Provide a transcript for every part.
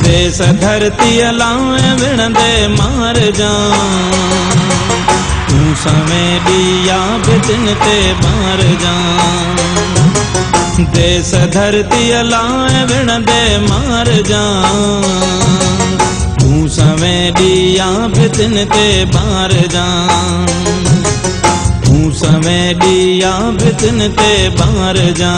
देश धरती अलाए विणदे मार जा तू समय दिया बितन ते मार जा देश धरती अलाए विणदे मार जा तू समय दिया बितन ते मार जा तू समय दिया बितन ते मार जा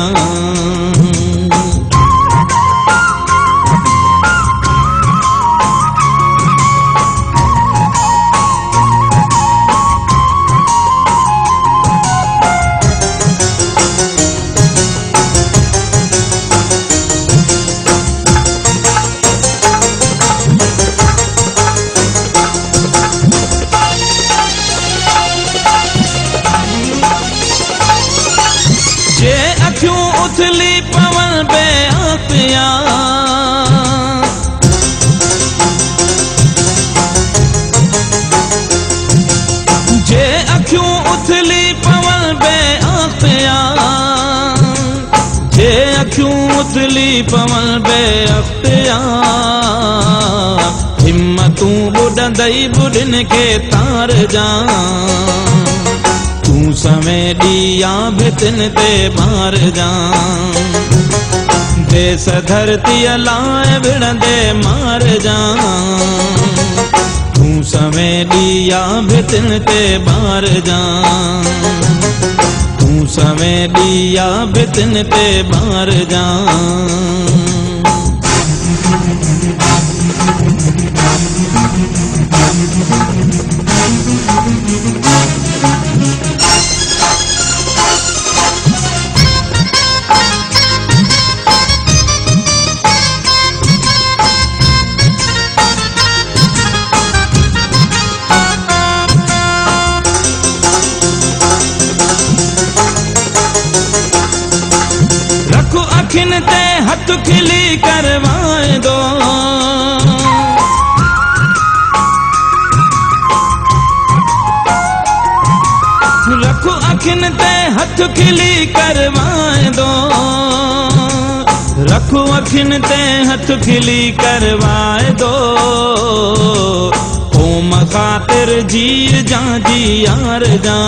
जे अखियों उथली पवन बे आपिया जे अखियों उथली पवन बे आपिया जे अखियों उथली पवन बे आपिया हिम्मतूं बुॾंदई बुढ़न के तार जा तू समय दिया बितन ते मार जा देश धरती अलाए विणदे मार जा तू समय दिया बितन ते मार जा तू समय दिया बितन ते मार जा रखो अखिन ते हथ खिली करवाए दो रखो अखिन ते हथ खिली करवाए दो रखो अखिन ते हथ खिली करवाए दो ओम खातिर जी जा जी यार जा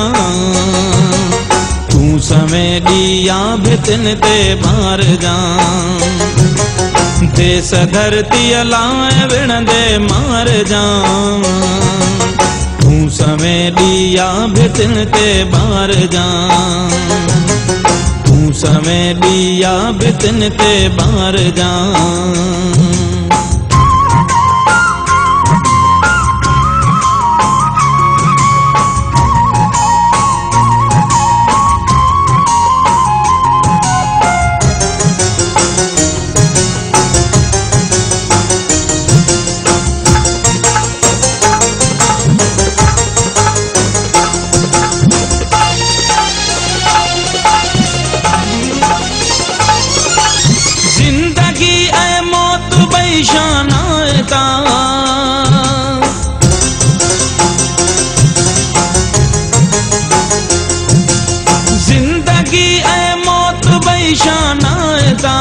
तू समय दिया बितन ते मार जा देश धरती अलाए विणदे मार जा तू समय दिया बितन ते मार जा तू समय दिया बितन ते मार जा जिंदगी ऐ मौत बैशानाता जिंदगी ऐ मौत बैशानाता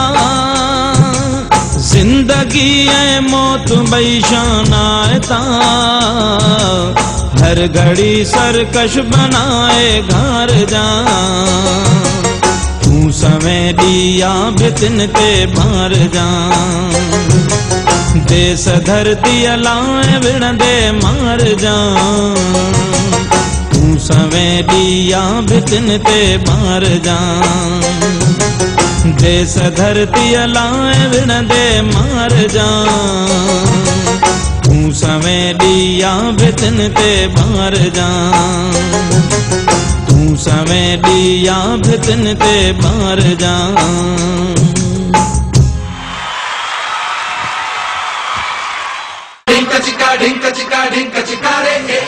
जिंदगी ऐ मौत बैशानाता हर घड़ी सरकश बनाए घर जा तू समय दिया बितन ते मार जा देश धरती अलाए विणदे मार जा तू समय दिया बितन ते मार जा देश धरती अलाए विणदे मार जा तू समय दिया बितन ते मार जा तू समय दिया बितन ते मार जा ढिंक चिका रे